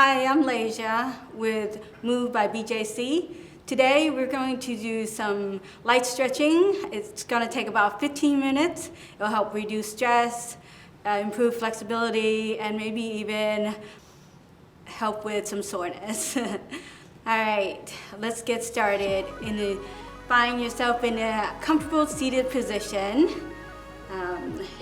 Hi, I'm Leja with Move by BJC. Today we're going to do some light stretching. It's going to take about 15 minutes. It'll help reduce stress, improve flexibility, and maybe even help with some soreness. All right, let's get started. Find yourself in a comfortable seated position.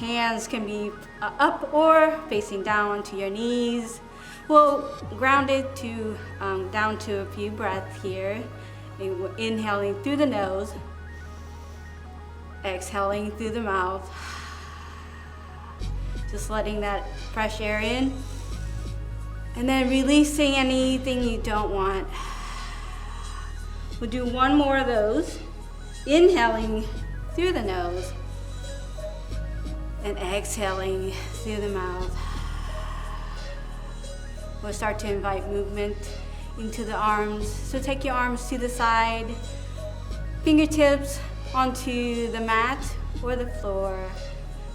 Hands can be up or facing down to your knees. We'll ground it to down to a few breaths here. Inhaling through the nose, exhaling through the mouth. Just letting that fresh air in. And then releasing anything you don't want. We'll do one more of those. Inhaling through the nose and exhaling through the mouth. We'll start to invite movement into the arms. So take your arms to the side, fingertips onto the mat or the floor.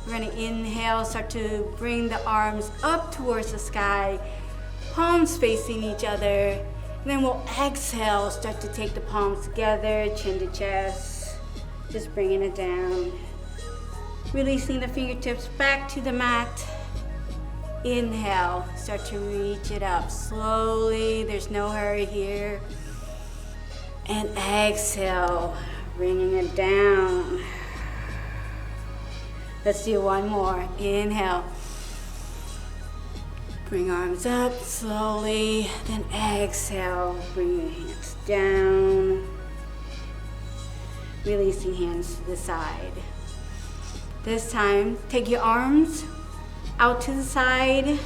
We're gonna inhale, start to bring the arms up towards the sky, palms facing each other. And then we'll exhale, start to take the palms together, chin to chest, just bringing it down. Releasing the fingertips back to the mat. Inhale, start to reach it up slowly. There's no hurry here. And exhale, bringing it down. Let's do one more. Inhale. Bring arms up slowly. Then exhale, bring your hands down. Releasing hands to the side. This time, take your arms out to the side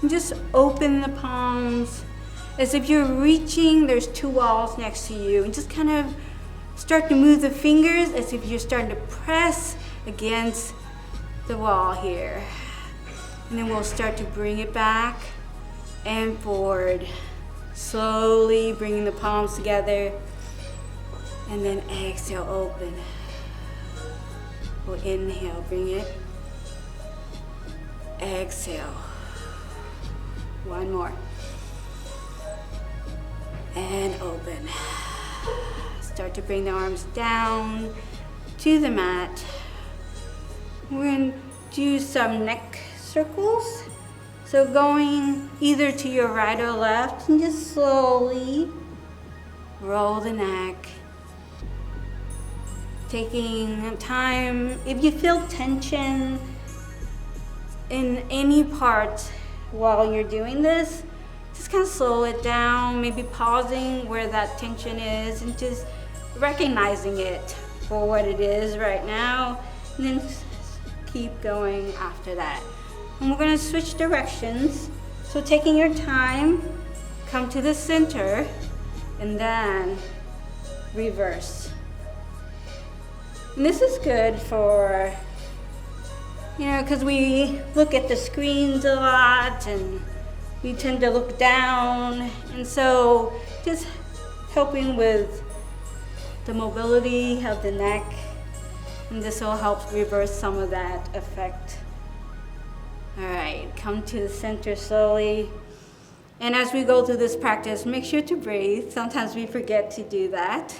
and just open the palms as if you're reaching. There's two walls next to you, and just kind of start to move the fingers as if you're starting to press against the wall here. And then we'll start to bring it back and forward, slowly bringing the palms together, and then exhale, open. We'll inhale, bring it. Exhale. One more. And open. Start to bring the arms down to the mat. We're going to do some neck circles. So going either to your right or left, and just slowly roll the neck. Taking time, if you feel tension in any part while you're doing this, just kind of slow it down, maybe pausing where that tension is and just recognizing it for what it is right now, and then keep going after that. And we're going to switch directions. So taking your time, come to the center and then reverse. And this is good for, because we look at the screens a lot and we tend to look down. And so just helping with the mobility of the neck. And this will help reverse some of that effect. All right, come to the center slowly. And as we go through this practice, make sure to breathe. Sometimes we forget to do that.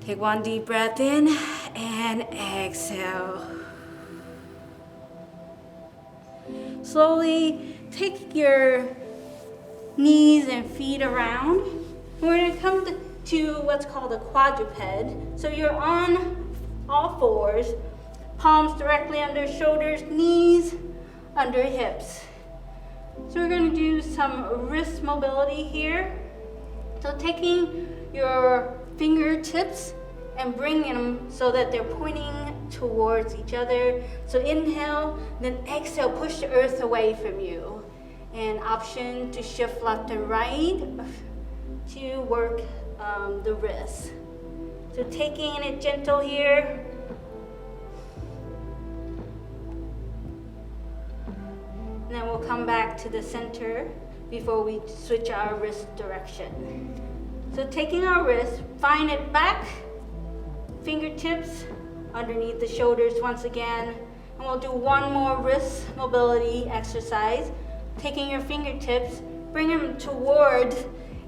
Take one deep breath in and exhale. Slowly take your knees and feet around. We're going to come to what's called a quadruped. So you're on all fours, palms directly under shoulders, knees under hips. So we're going to do some wrist mobility here. So taking your fingertips and bringing them so that they're pointing towards each other. So inhale, then exhale, push the earth away from you. And option to shift left and right to work the wrists. So taking it gentle here. And then we'll come back to the center before we switch our wrist direction. So taking our wrist, find it back, fingertips underneath the shoulders once again. And we'll do one more wrist mobility exercise. taking your fingertips, bring them towards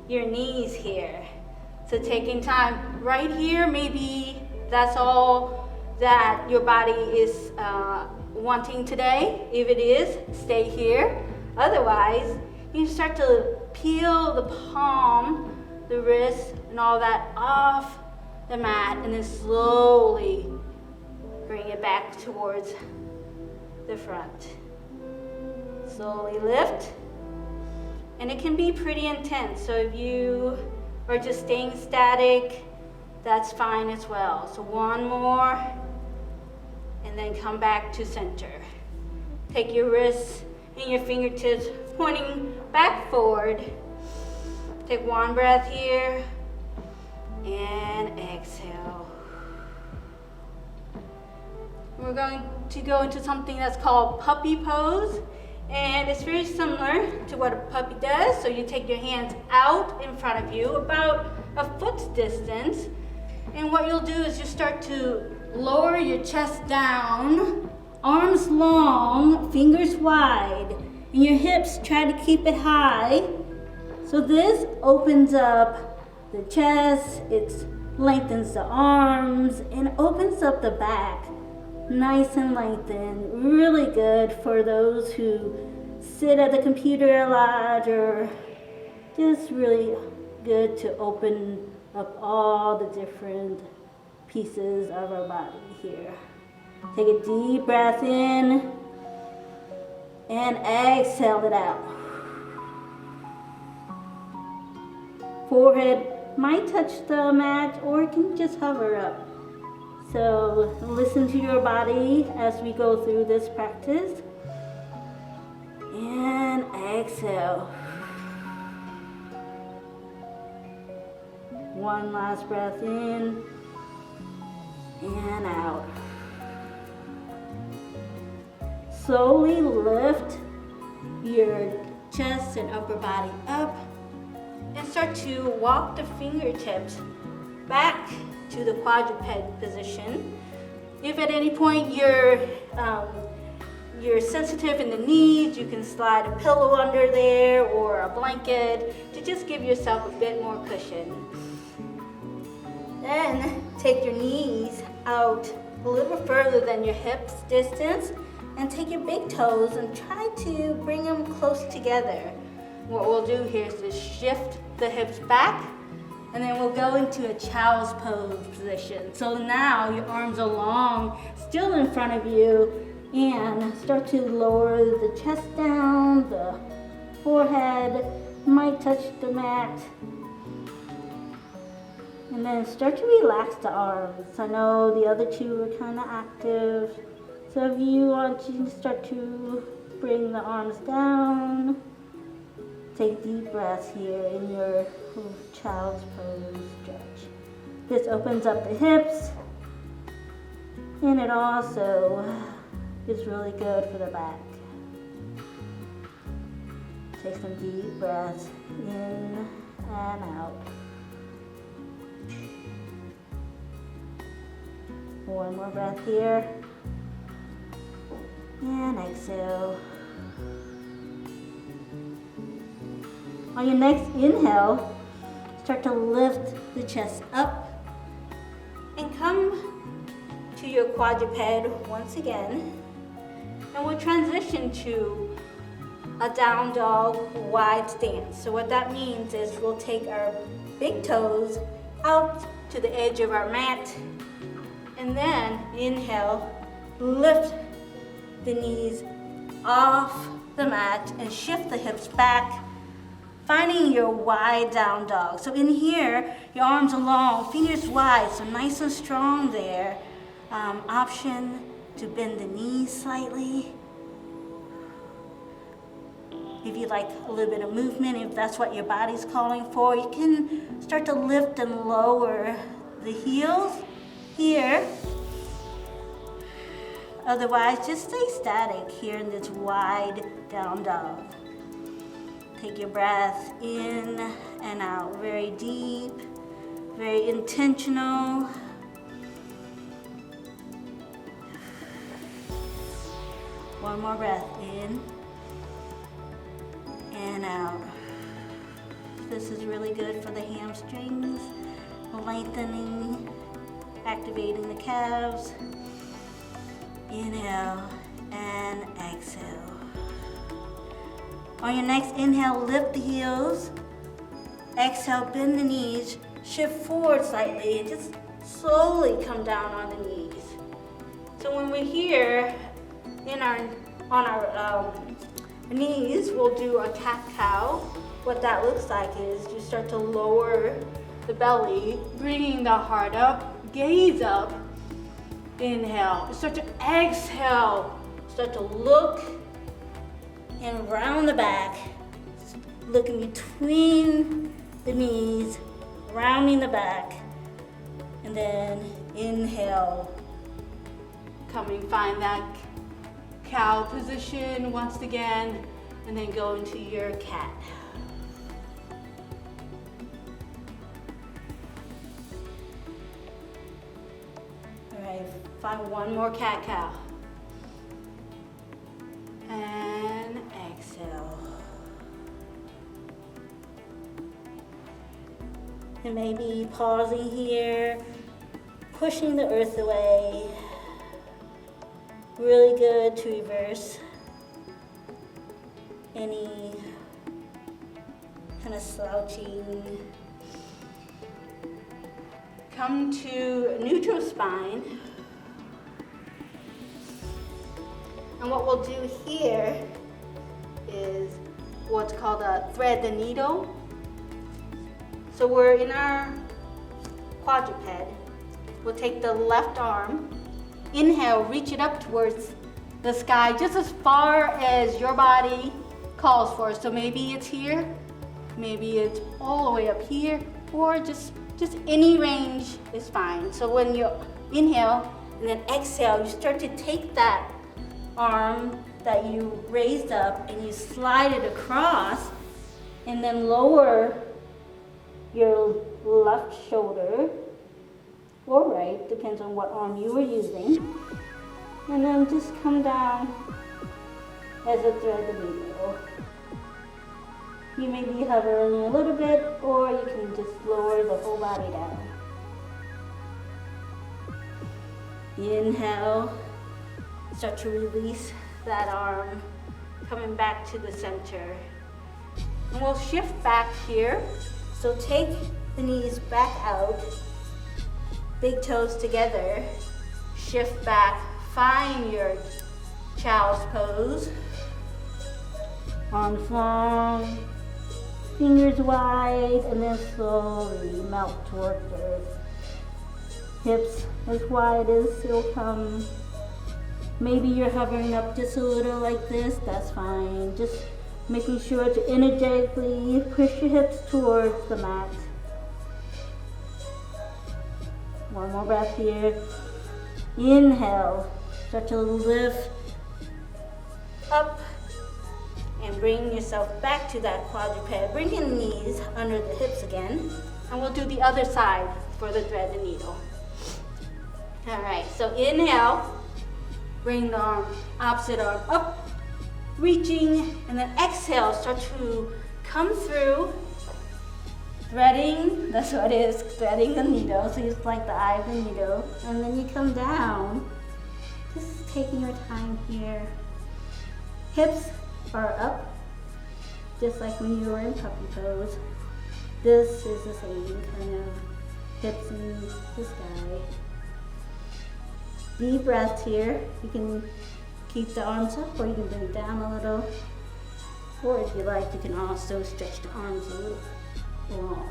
your knees here. So taking time right here, maybe that's all that your body is wanting today. If it is, stay here. Otherwise, you start to peel the palm, the wrist, and all that off the mat, and then slowly bring it back towards the front. Slowly lift. And it can be pretty intense, so if you are just staying static, that's fine as well. So one more, and then come back to center. Take your wrists and your fingertips pointing back forward. Take one breath here, and exhale. We're going to go into something that's called puppy pose. And it's very similar to what a puppy does. So you take your hands out in front of you, about a foot's distance. And what you'll do is you start to lower your chest down, arms long, fingers wide, and your hips, try to keep it high. So this opens up the chest, it lengthens the arms, and opens up the back. Nice and lengthened, really good for those who sit at the computer a lot, or just really good to open up all the different pieces of our body here. Take a deep breath in and exhale it out. Forehead might touch the mat, or it can just hover up. So listen to your body as we go through this practice. And exhale. One last breath in and out. Slowly lift your chest and upper body up and start to walk the fingertips back to the quadruped position. If at any point you're sensitive in the knees, you can slide a pillow under there or a blanket to just give yourself a bit more cushion. Then take your knees out a little further than your hips distance, and take your big toes and try to bring them close together. What we'll do here is just shift the hips back, and then we'll go into a child's pose position. So now your arms are long, still in front of you, and start to lower the chest down, the forehead might touch the mat. And then start to relax the arms. I know the other two are kind of active. So if you want to start to bring the arms down, take deep breaths here in your child's pose stretch. This opens up the hips, and it also is really good for the back. Take some deep breaths in and out. One more breath here. And exhale. On your next inhale, start to lift the chest up and come to your quadruped once again. And we'll transition to a down dog wide stance. So what that means is we'll take our big toes out to the edge of our mat, and then inhale, lift the knees off the mat and shift the hips back, finding your wide down dog. So in here, your arms are long, fingers wide, so nice and strong there. Option to bend the knees slightly. If you like a little bit of movement, if that's what your body's calling for, you can start to lift and lower the heels here. Otherwise, just stay static here in this wide down dog. Take your breath in and out, very deep, very intentional. One more breath in and out. This is really good for the hamstrings, lengthening, activating the calves. Inhale and exhale. On your next inhale, lift the heels. Exhale, bend the knees, shift forward slightly, and just slowly come down on the knees. So when we're here on our knees, we'll do a cat-cow. What that looks like is you start to lower the belly, bringing the heart up, gaze up. Inhale, start to exhale, start to look and round the back, looking between the knees, rounding the back, and then inhale. Find that cow position once again, and then go into your cat. All right, find one more cat-cow. And exhale. And maybe pausing here, pushing the earth away. Really good to reverse any kind of slouching. Come to neutral spine. And what we'll do here is what's called a thread the needle. So we're in our quadruped. We'll take the left arm. Inhale, reach it up towards the sky, just as far as your body calls for. So maybe it's here, maybe it's all the way up here, or just any range is fine. So when you inhale and then exhale, you start to take that arm that you raised up and you slide it across, and then lower your left shoulder, or right, depends on what arm you were using. And then just come down as a thread the needle. You may be hovering a little bit, or you can just lower the whole body down. Inhale, start to release that arm, coming back to the center. And we'll shift back here. So take the knees back out, big toes together, shift back, find your child's pose. Arms long, fingers wide, and then slowly melt towards earth. Hips as wide as they'll come. Maybe you're hovering up just a little like this, that's fine. Just making sure to energetically push your hips towards the mat. One more breath here. Inhale, start to lift up and bring yourself back to that quadruped. Bring your knees under the hips again. And we'll do the other side for the thread the needle. All right, so inhale, bring the arm, opposite arm up, reaching, and then exhale, start to come through, threading, that's what it is, threading the needle, so it's like the eye of the needle, and then you come down, just taking your time here. Hips are up, just like when you were in puppy pose. This is the same kind of hips in the sky. Deep breath here. You can keep the arms up, or you can bring it down a little. Or if you like, you can also stretch the arms a little long.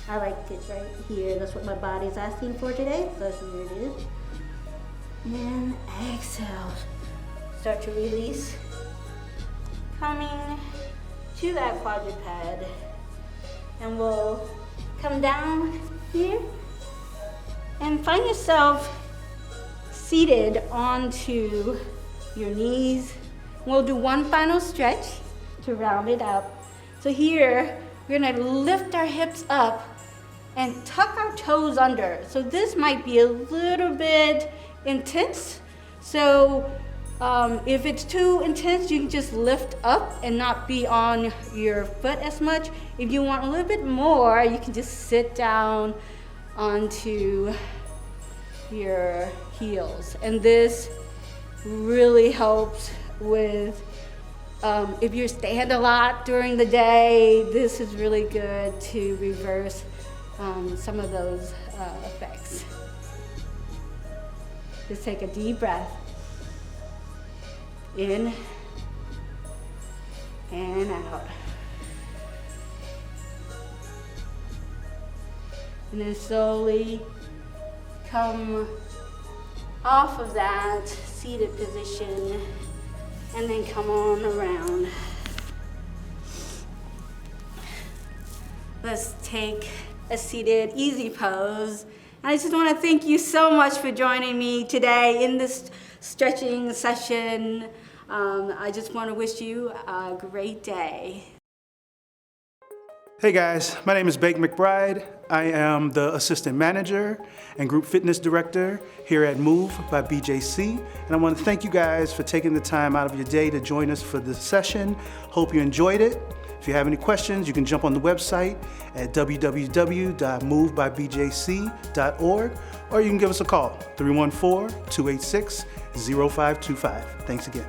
I like it right here. That's what my body's asking for today, so here it is. And exhale. Start to release. Coming to that quadruped. And we'll come down here and find yourself seated onto your knees. We'll do one final stretch to round it up. So here, we're gonna lift our hips up and tuck our toes under. So this might be a little bit intense. So If it's too intense, you can just lift up and not be on your foot as much. If you want a little bit more, you can just sit down onto your heels. And this really helps with if you stand a lot during the day, this is really good to reverse some of those effects. Just take a deep breath. In and out. And then slowly come off of that seated position and then come on around. Let's take a seated easy pose. I just want to thank you so much for joining me today in this stretching session. I just want to wish you a great day. Hey guys, my name is Bake McBride. I am the Assistant Manager and Group Fitness Director here at Move by BJC. And I want to thank you guys for taking the time out of your day to join us for this session. Hope you enjoyed it. If you have any questions, you can jump on the website at www.movebybjc.org, or you can give us a call, 314-286-0525. Thanks again.